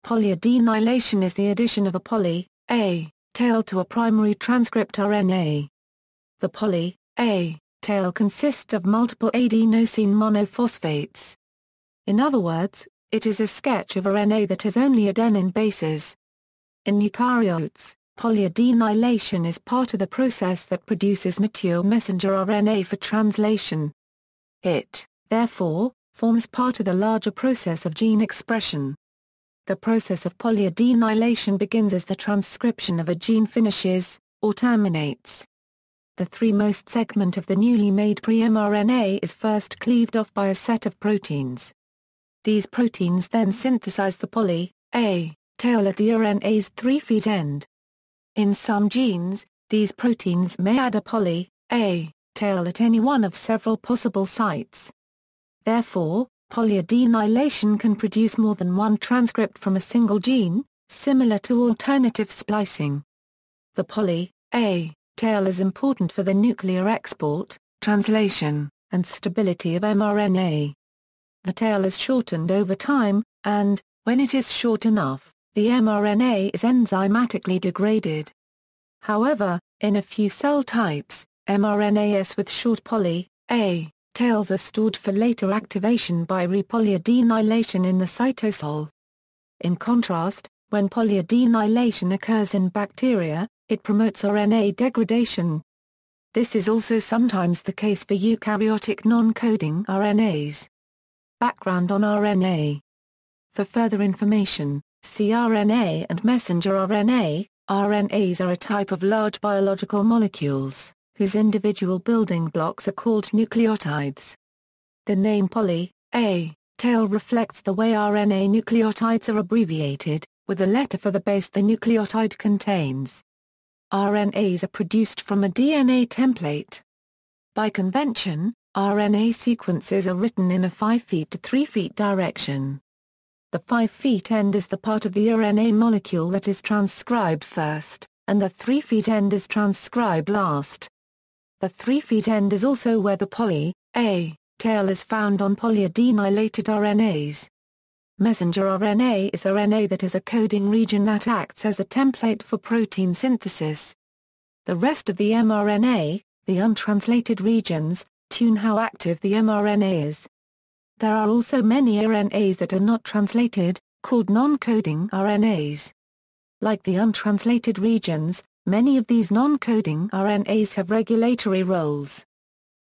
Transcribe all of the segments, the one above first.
Polyadenylation is the addition of a poly-A tail to a primary transcript RNA. The poly-A tail consists of multiple adenosine monophosphates. In other words, it is a sketch of RNA that has only adenine bases. In eukaryotes, polyadenylation is part of the process that produces mature messenger RNA for translation. It, therefore, forms part of the larger process of gene expression. The process of polyadenylation begins as the transcription of a gene finishes, or terminates. The threemost segment of the newly made pre-mRNA is first cleaved off by a set of proteins. These proteins then synthesize the poly-A tail at the RNA's 3' end. In some genes, these proteins may add a poly-A tail at any one of several possible sites. Therefore, polyadenylation can produce more than one transcript from a single gene, similar to alternative splicing. The poly-A tail is important for the nuclear export, translation, and stability of mRNA. The tail is shortened over time, and, when it is short enough, the mRNA is enzymatically degraded. However, in a few cell types, mRNAs with short poly-A tails are stored for later activation by repolyadenylation in the cytosol. In contrast, when polyadenylation occurs in bacteria, it promotes RNA degradation. This is also sometimes the case for eukaryotic non-coding RNAs. Background on RNA. For further information, see RNA and messenger RNA. RNAs are a type of large biological molecules, whose individual building blocks are called nucleotides. The name poly-A tail reflects the way RNA nucleotides are abbreviated, with a letter for the base the nucleotide contains. RNAs are produced from a DNA template. By convention, RNA sequences are written in a 5' to 3' direction. The 5' end is the part of the RNA molecule that is transcribed first, and the 3' end is transcribed last. The 3' end is also where the poly-A tail is found on polyadenylated RNAs. Messenger RNA is RNA that has a coding region that acts as a template for protein synthesis. The rest of the mRNA, the untranslated regions, tune how active the mRNA is. There are also many RNAs that are not translated, called non-coding RNAs. Like the untranslated regions, many of these non-coding RNAs have regulatory roles.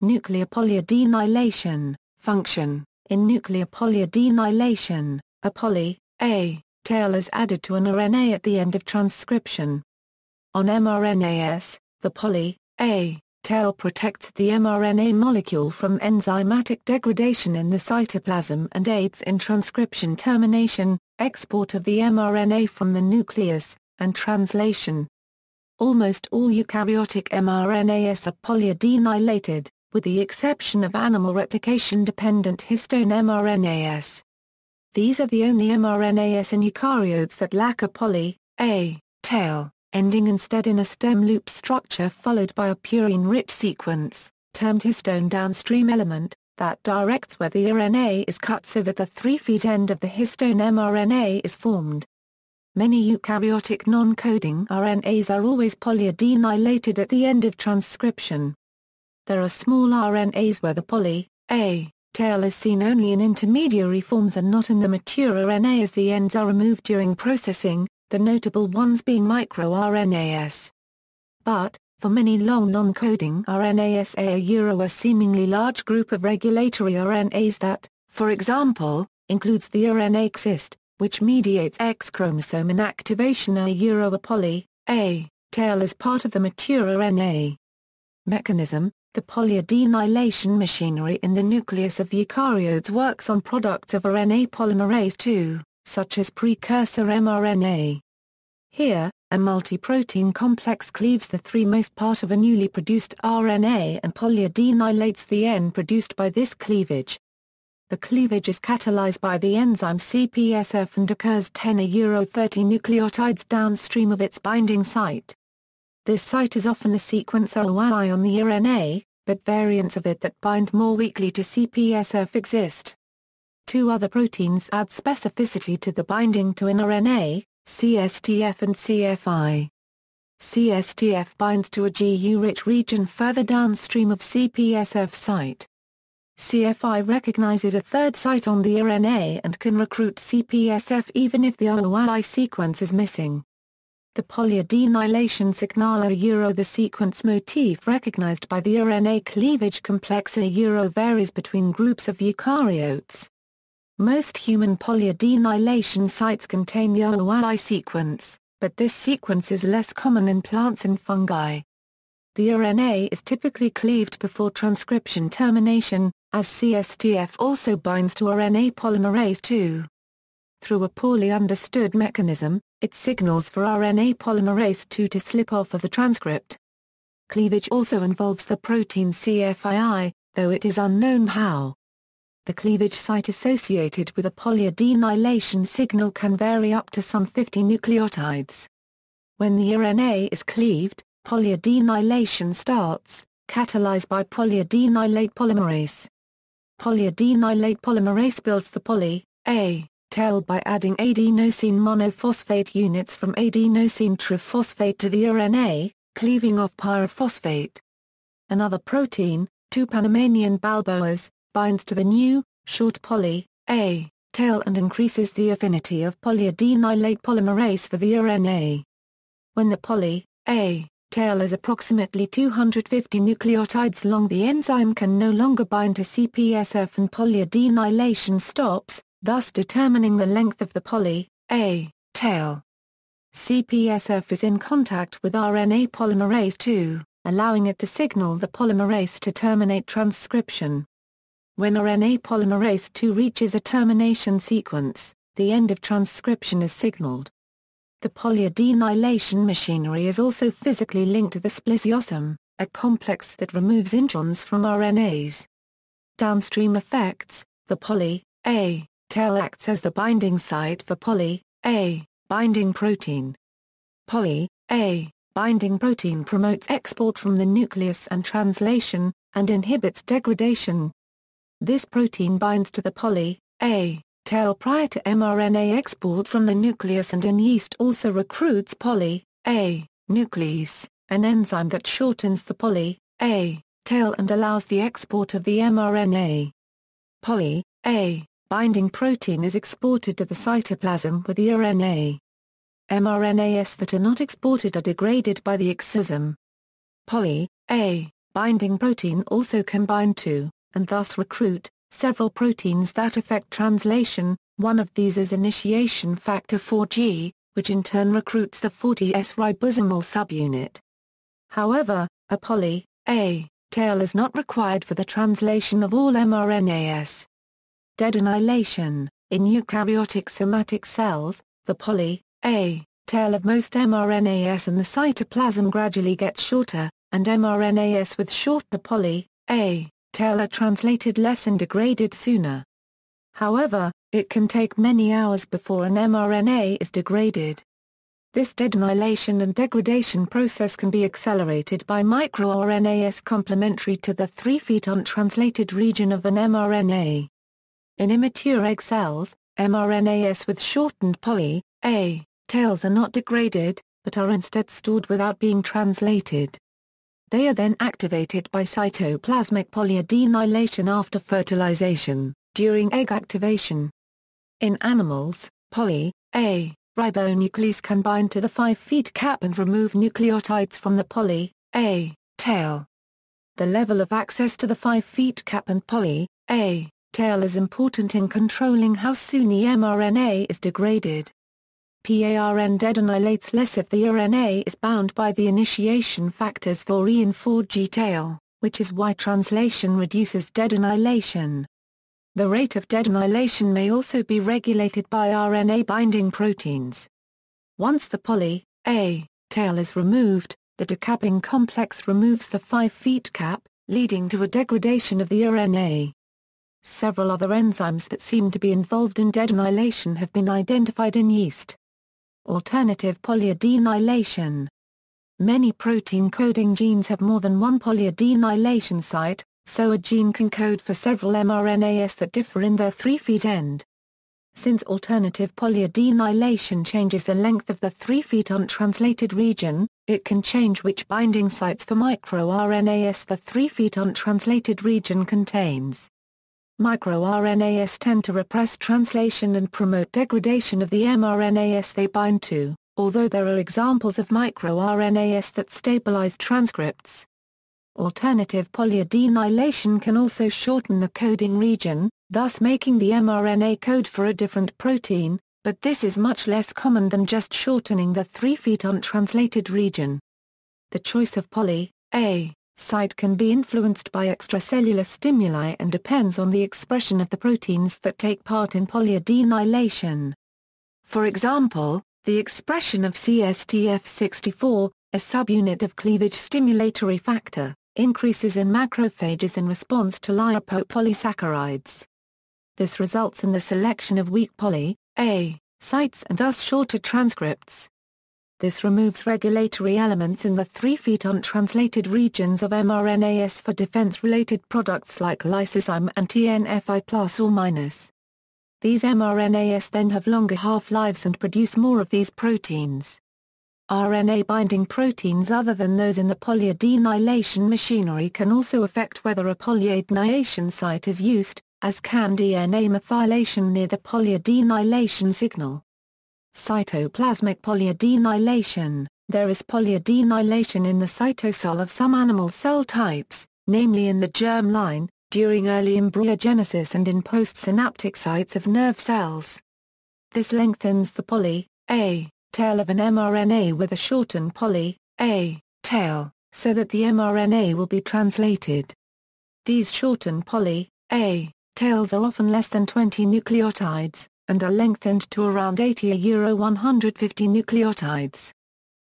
Nuclear polyadenylation, function. In nuclear polyadenylation, a poly-A tail is added to an RNA at the end of transcription. On mRNAs, the poly-A tail protects the mRNA molecule from enzymatic degradation in the cytoplasm and aids in transcription termination, export of the mRNA from the nucleus, and translation. Almost all eukaryotic mRNAs are polyadenylated, with the exception of animal replication-dependent histone mRNAs. These are the only mRNAs in eukaryotes that lack a poly-A tail, ending instead in a stem loop structure followed by a purine-rich sequence, termed histone downstream element, that directs where the RNA is cut so that the 3' end of the histone mRNA is formed. Many eukaryotic non-coding RNAs are always polyadenylated at the end of transcription. There are small RNAs where the poly-A tail is seen only in intermediary forms and not in the mature RNA as the ends are removed during processing, the notable ones being microRNAs. But, for many long non-coding RNAs, a seemingly large group of regulatory RNAs that, for example, includes the RNA cyst, which mediates X chromosome inactivation. A poly-A tail is part of the mature RNA. Mechanism. The polyadenylation machinery in the nucleus of eukaryotes works on products of RNA polymerase II, such as precursor mRNA. Here, a multi-protein complex cleaves the threemost part of a newly produced RNA and polyadenylates the end produced by this cleavage. The cleavage is catalyzed by the enzyme CPSF and occurs 10-30 nucleotides downstream of its binding site. This site is often a sequence ROI on the RNA, but variants of it that bind more weakly to CPSF exist. Two other proteins add specificity to the binding to an RNA, CSTF and CFI. CSTF binds to a GU-rich region further downstream of CPSF site. CFI recognizes a third site on the RNA and can recruit CPSF even if the OOI sequence is missing. The polyadenylation signal the sequence motif recognized by the RNA cleavage complex varies between groups of eukaryotes. Most human polyadenylation sites contain the OOI sequence, but this sequence is less common in plants and fungi. The RNA is typically cleaved before transcription termination, as CSTF also binds to RNA polymerase II. Through a poorly understood mechanism, it signals for RNA polymerase II to slip off of the transcript. Cleavage also involves the protein CFI, though it is unknown how. The cleavage site associated with a polyadenylation signal can vary up to some 50 nucleotides. When the RNA is cleaved, polyadenylation starts, catalyzed by polyadenylate polymerase. Polyadenylate polymerase builds the poly-A tail by adding adenosine monophosphate units from adenosine triphosphate to the RNA, cleaving off pyrophosphate. Another protein, 2-Panamanian balboas, binds to the new, short poly-A tail and increases the affinity of polyadenylate polymerase for the RNA. When the poly-A tail is approximately 250 nucleotides long, the enzyme can no longer bind to CPSF and polyadenylation stops, thus determining the length of the poly-A tail. CPSF is in contact with RNA polymerase II, allowing it to signal the polymerase to terminate transcription. When RNA polymerase II reaches a termination sequence, the end of transcription is signaled. The polyadenylation machinery is also physically linked to the spliceosome, a complex that removes introns from RNAs. Downstream effects: the poly-A tail acts as the binding site for poly-A binding protein. Poly-A binding protein promotes export from the nucleus and translation, and inhibits degradation. This protein binds to the poly-A tail prior to mRNA export from the nucleus, and in yeast also recruits poly-A nuclease, an enzyme that shortens the poly-A tail and allows the export of the mRNA. Poly-A binding protein is exported to the cytoplasm with the RNA. mRNAs that are not exported are degraded by the exosome. Poly-A binding protein also can bind to, and thus recruit, several proteins that affect translation. One of these is initiation factor 4G, which in turn recruits the 40S ribosomal subunit. However, a poly-A tail is not required for the translation of all mRNAs. Adenosine. In eukaryotic somatic cells, the poly-A tail of most mRNAs in the cytoplasm gradually gets shorter, and mRNAs with shorter poly-A tail are translated less and degraded sooner. However, it can take many hours before an mRNA is degraded. This adenylation and degradation process can be accelerated by microRNAs complementary to the 3' untranslated region of an mRNA. In immature egg cells, mRNAs with shortened poly-A tails are not degraded, but are instead stored without being translated. They are then activated by cytoplasmic polyadenylation after fertilization, during egg activation. In animals, poly-A ribonuclease can bind to the 5' cap and remove nucleotides from the poly-A tail. The level of access to the 5' cap and poly-A tail is important in controlling how soon the mRNA is degraded. PARN adenylates less if the RNA is bound by the initiation factors 4E and 4G tail, which is why translation reduces adenylation. The rate of adenylation may also be regulated by RNA-binding proteins. Once the poly-A tail is removed, the decapping complex removes the 5' cap, leading to a degradation of the RNA. Several other enzymes that seem to be involved in adenylation have been identified in yeast. Alternative polyadenylation. Many protein-coding genes have more than one polyadenylation site, so a gene can code for several mRNAs that differ in their 3' end. Since alternative polyadenylation changes the length of the 3' untranslated region, it can change which binding sites for microRNAs the 3' untranslated region contains. MicroRNAs tend to repress translation and promote degradation of the mRNAs they bind to, although there are examples of microRNAs that stabilize transcripts. Alternative polyadenylation can also shorten the coding region, thus making the mRNA code for a different protein, but this is much less common than just shortening the 3' untranslated region. The choice of poly-A site can be influenced by extracellular stimuli and depends on the expression of the proteins that take part in polyadenylation. For example, the expression of CSTF64, a subunit of cleavage stimulatory factor, increases in macrophages in response to lipopolysaccharides. This results in the selection of weak poly-A sites and thus shorter transcripts. This removes regulatory elements in the 3' untranslated regions of mRNAs for defense-related products like lysozyme and TNFi+or-. These mRNAs then have longer half-lives and produce more of these proteins. RNA-binding proteins other than those in the polyadenylation machinery can also affect whether a polyadenylation site is used, as can DNA methylation near the polyadenylation signal. Cytoplasmic polyadenylation. There is polyadenylation in the cytosol of some animal cell types, namely in the germ line, during early embryogenesis and in postsynaptic sites of nerve cells. This lengthens the poly-A tail of an mRNA with a shortened poly-A tail, so that the mRNA will be translated. These shortened poly-A tails are often less than 20 nucleotides, and are lengthened to around 80–150 nucleotides.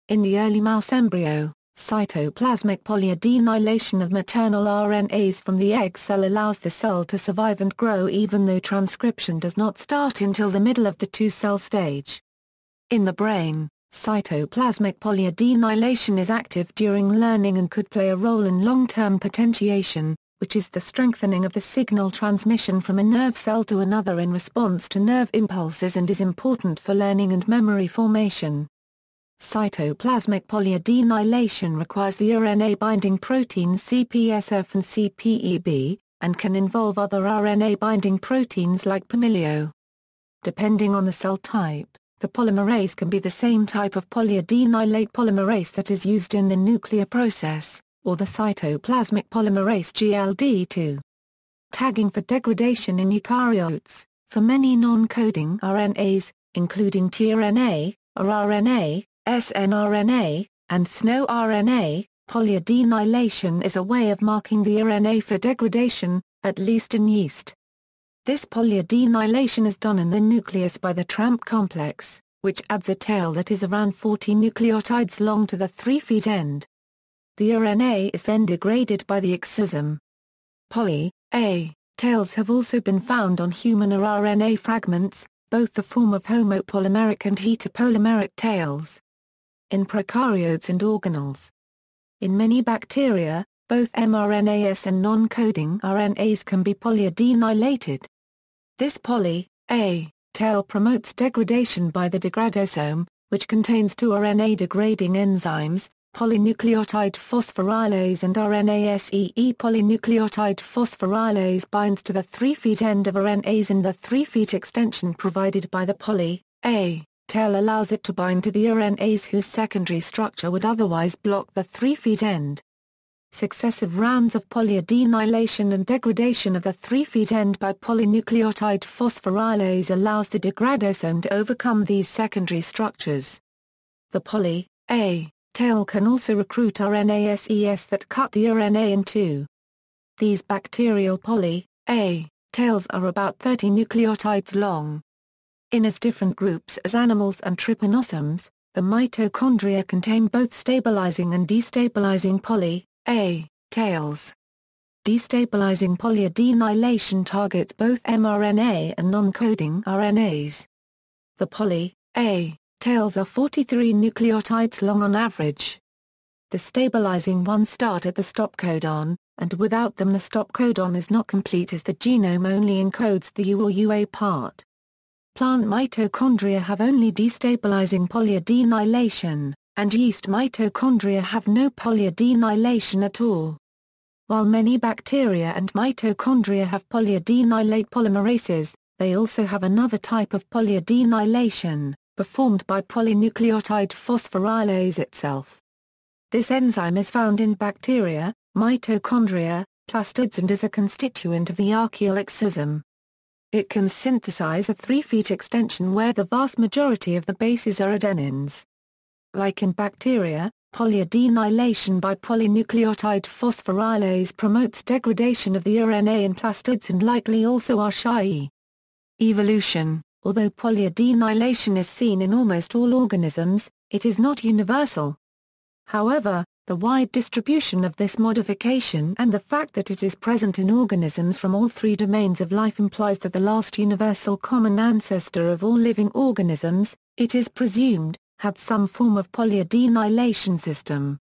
In the early mouse embryo, cytoplasmic polyadenylation of maternal RNAs from the egg cell allows the cell to survive and grow even though transcription does not start until the middle of the two-cell stage. In the brain, cytoplasmic polyadenylation is active during learning and could play a role in long-term potentiation, which is the strengthening of the signal transmission from a nerve cell to another in response to nerve impulses and is important for learning and memory formation. Cytoplasmic polyadenylation requires the RNA-binding proteins CPSF and CPEB, and can involve other RNA-binding proteins like pamilio. Depending on the cell type, the polymerase can be the same type of polyadenylate polymerase that is used in the nuclear process, or the cytoplasmic polymerase GLD2. Tagging for degradation in eukaryotes. For many non-coding RNAs, including tRNA, rRNA, snRNA, and snRNA, polyadenylation is a way of marking the RNA for degradation, at least in yeast. This polyadenylation is done in the nucleus by the TRAMP complex, which adds a tail that is around 40 nucleotides long to the 3' end. The RNA is then degraded by the exosome. Poly-A tails have also been found on human rRNA fragments, both the form of homopolymeric and heteropolymeric tails. In prokaryotes and organelles. In many bacteria, both mRNAs and non-coding RNAs can be polyadenylated. This poly-A tail promotes degradation by the degradosome, which contains two RNA-degrading enzymes, polynucleotide phosphorylase and RNase. Polynucleotide phosphorylase binds to the 3' end of RNAs and the 3' extension provided by the poly-A tail allows it to bind to the RNAs whose secondary structure would otherwise block the 3' end. Successive rounds of polyadenylation and degradation of the 3' end by polynucleotide phosphorylase allows the degradosome to overcome these secondary structures. The poly-A tail can also recruit RNases that cut the RNA in two. These bacterial poly-A tails are about 30 nucleotides long. In as different groups as animals and trypanosomes, the mitochondria contain both stabilizing and destabilizing poly-A tails. Destabilizing polyadenylation targets both mRNA and non-coding RNAs. The poly-A tails are 43 nucleotides long on average. The stabilizing ones start at the stop codon, and without them the stop codon is not complete as the genome only encodes the U or UA part. Plant mitochondria have only destabilizing polyadenylation, and yeast mitochondria have no polyadenylation at all. While many bacteria and mitochondria have polyadenylate polymerases, they also have another type of polyadenylation, performed by polynucleotide phosphorylase itself. This enzyme is found in bacteria, mitochondria, plastids and is a constituent of the archaeal exosome. It can synthesize a 3' extension where the vast majority of the bases are adenines. Like in bacteria, polyadenylation by polynucleotide phosphorylase promotes degradation of the RNA in plastids and likely also Archaea. Evolution. Although polyadenylation is seen in almost all organisms, it is not universal. However, the wide distribution of this modification and the fact that it is present in organisms from all three domains of life implies that the last universal common ancestor of all living organisms, it is presumed, had some form of polyadenylation system.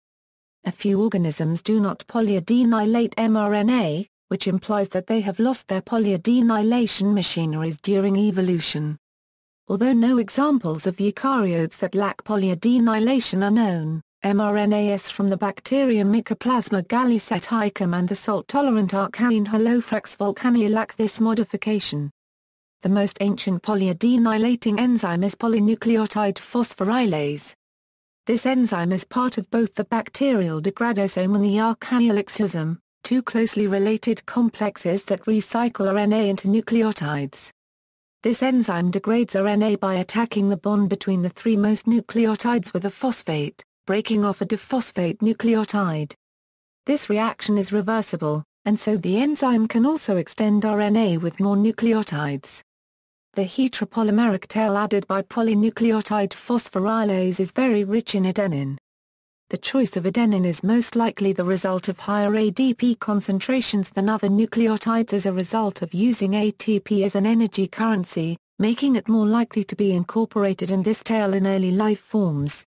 A few organisms do not polyadenylate mRNA, which implies that they have lost their polyadenylation machineries during evolution. Although no examples of eukaryotes that lack polyadenylation are known, mRNAs from the bacterium Mycoplasma galliceticum and the salt-tolerant archaean Halophrex volcanii lack this modification. The most ancient polyadenylating enzyme is polynucleotide phosphorylase. This enzyme is part of both the bacterial degradosome and the archaeal exosome, two closely related complexes that recycle RNA into nucleotides. This enzyme degrades RNA by attacking the bond between the three most nucleotides with a phosphate, breaking off a diphosphate nucleotide. This reaction is reversible, and so the enzyme can also extend RNA with more nucleotides. The heteropolymeric tail added by polynucleotide phosphorylase is very rich in adenine. The choice of adenine is most likely the result of higher ADP concentrations than other nucleotides as a result of using ATP as an energy currency, making it more likely to be incorporated in this tail in early life forms.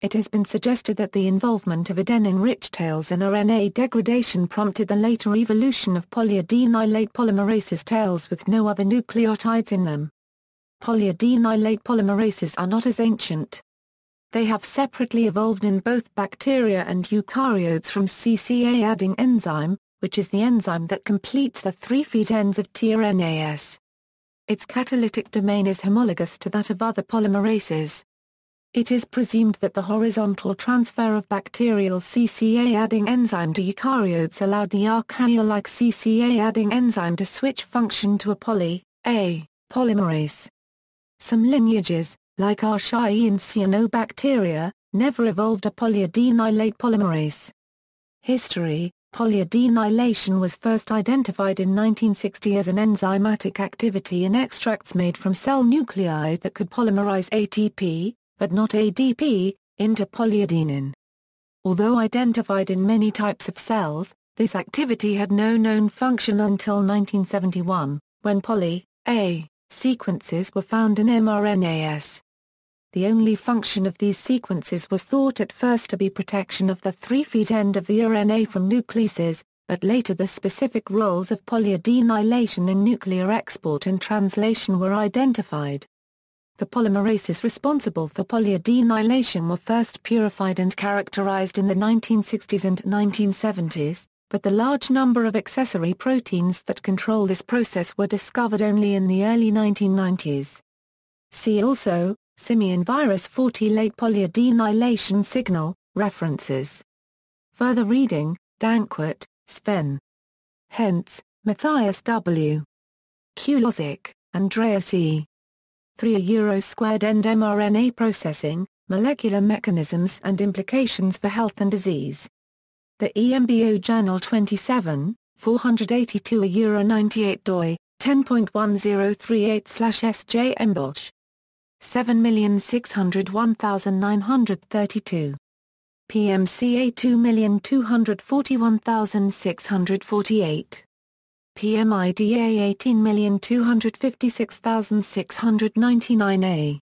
It has been suggested that the involvement of adenine-rich tails in RNA degradation prompted the later evolution of polyadenylate polymerases tails with no other nucleotides in them. Polyadenylate polymerases are not as ancient. They have separately evolved in both bacteria and eukaryotes from CCA-adding enzyme, which is the enzyme that completes the 3' ends of tRNAs. Its catalytic domain is homologous to that of other polymerases. It is presumed that the horizontal transfer of bacterial CCA-adding enzyme to eukaryotes allowed the archaea-like CCA-adding enzyme to switch function to a polyA polymerase. Some lineages, like Archaea and cyanobacteria, never evolved a polyadenylate polymerase. History. Polyadenylation was first identified in 1960 as an enzymatic activity in extracts made from cell nuclei that could polymerize ATP, but not ADP, into polyadenine. Although identified in many types of cells, this activity had no known function until 1971, when poly-A sequences were found in mRNAs. The only function of these sequences was thought at first to be protection of the 3' end of the RNA from nucleases, but later the specific roles of polyadenylation in nuclear export and translation were identified. The polymerases responsible for polyadenylation were first purified and characterized in the 1960s and 1970s, but the large number of accessory proteins that control this process were discovered only in the early 1990s. See also, simian virus 40 late polyadenylation signal, references. Further reading, Dankwart, Sven. Hentz, Matthias W. Kulozic, Andreas E. 3 Euro² end mRNA processing, molecular mechanisms and implications for health and disease. The EMBO Journal 27, 482 Euro98 doi, 10.1038/SJ Embosch. 7,601,932. PMCA 2,241,648. PMIDA 18,256,699A.